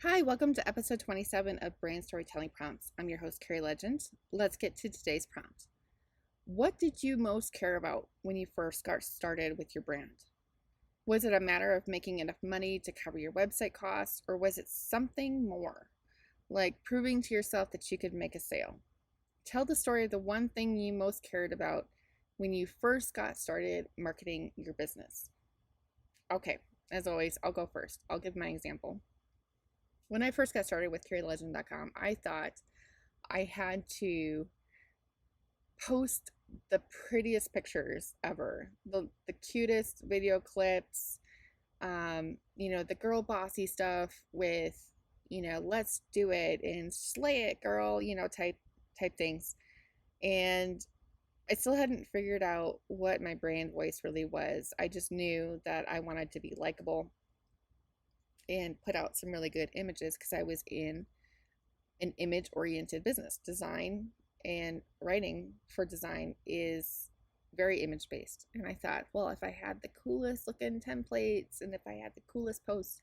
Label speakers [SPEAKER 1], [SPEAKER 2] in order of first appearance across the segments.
[SPEAKER 1] Hi, welcome to episode 27 of Brand Storytelling Prompts. I'm your host, Carrie Legend. Let's get to today's prompt. What did you most care about when you first got started with your brand? Was it a matter of making enough money to cover your website costs, or was it something more, like proving to yourself that you could make a sale? Tell the story of the one thing you most cared about when you first got started marketing your business. Okay, as always, I'll go first. I'll give my example. When I first got started with carrielegend.com, I thought I had to post the prettiest pictures ever, the cutest video clips, the girl bossy stuff with, let's do it and slay it, girl, type things. And I still hadn't figured out what my brand voice really was. I just knew that I wanted to be likable and put out some really good images because I was in an image oriented business. Design and writing for design is very image based. And I thought, well, if I had the coolest looking templates and if I had the coolest posts,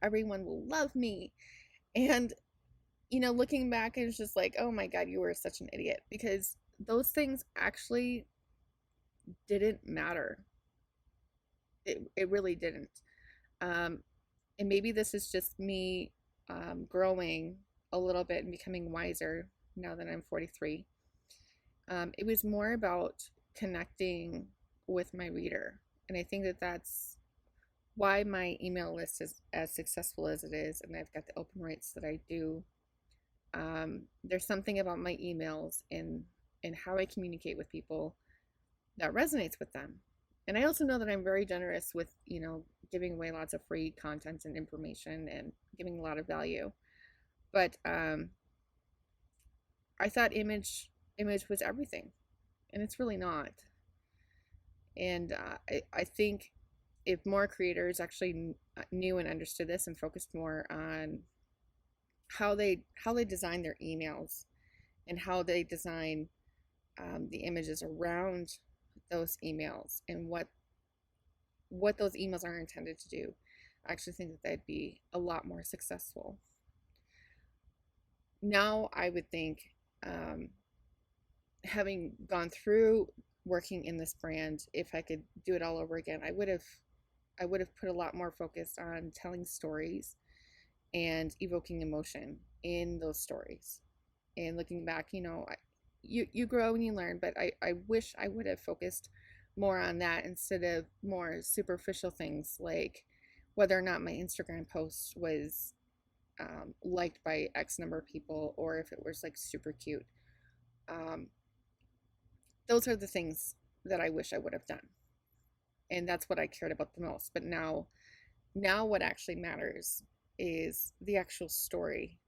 [SPEAKER 1] everyone will love me. And, looking back, it's just like, oh my God, you were such an idiot because those things actually didn't matter. It really didn't. Um, and maybe this is just me growing a little bit and becoming wiser now that I'm 43. It was more about connecting with my reader. And I think that that's why my email list is as successful as it is. And I've got the open rates that I do. There's something about my emails and how I communicate with people that resonates with them. And I also know that I'm very generous with, giving away lots of free content and information and giving a lot of value. But I thought image was everything, and it's really not. And I think if more creators actually knew and understood this and focused more on how they design their emails and how they design the images around those emails and what those emails are intended to do, I actually think that they'd be a lot more successful. Now I would think, having gone through working in this brand, if I could do it all over again, I would have put a lot more focus on telling stories and evoking emotion in those stories. And looking back, you grow and you learn, but I wish I would have focused more on that instead of more superficial things like whether or not my Instagram post was liked by X number of people or if it was like super cute. Um, those are the things that I wish I would have done. And that's what I cared about the most. But now what actually matters is the actual story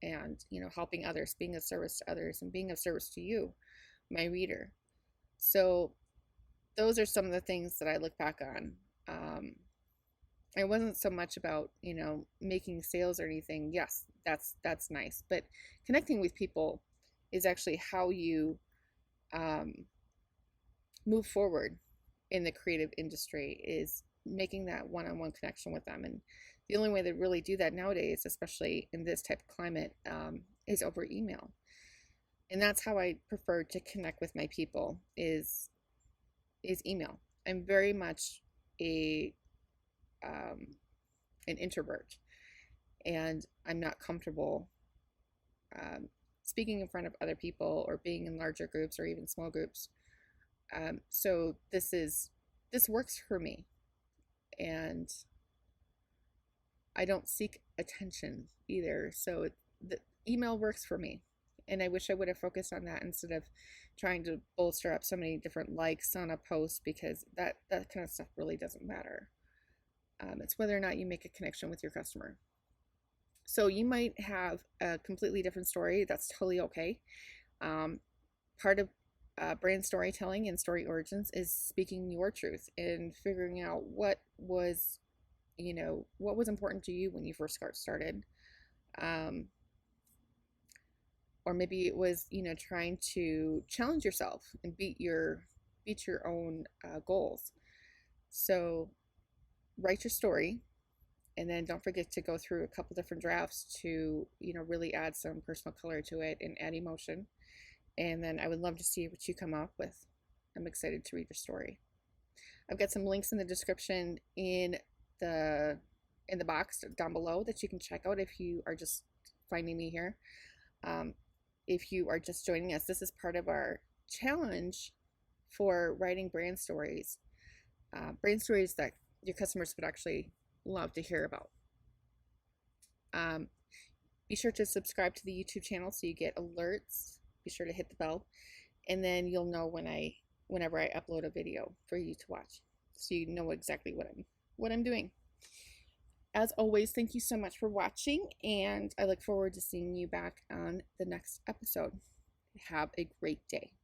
[SPEAKER 1] and, helping others, being of service to others and being of service to you, my reader. So those are some of the things that I look back on. It wasn't so much about, making sales or anything. Yes, that's nice. But connecting with people is actually how you move forward in the creative industry, is making that one-on-one connection with them. And the only way to really do that nowadays, especially in this type of climate, is over email. And that's how I prefer to connect with my people is email. I'm very much a an introvert, and I'm not comfortable speaking in front of other people or being in larger groups or even small groups. So this works for me, and I don't seek attention either. So the email works for me, and I wish I would have focused on that instead of trying to bolster up so many different likes on a post, because that kind of stuff really doesn't matter. It's whether or not you make a connection with your customer. So you might have a completely different story. That's totally okay. Part of brand storytelling and story origins is speaking your truth and figuring out what was important to you when you first got started. Or maybe it was, trying to challenge yourself and beat your own goals. So write your story And then don't forget to go through a couple different drafts to, really add some personal color to it and add emotion. And then I would love to see what you come up with. I'm excited to read your story. I've got some links in the description the in the box down below that you can check out if you are just finding me here. If you are just joining us, this is part of our challenge for writing brand stories that your customers would actually love to hear about. Be sure to subscribe to the YouTube channel so you get alerts. Be sure to hit the bell, and then you'll know whenever I upload a video for you to watch, so you know exactly what I'm doing. As always, thank you so much for watching, and I look forward to seeing you back on the next episode. Have a great day.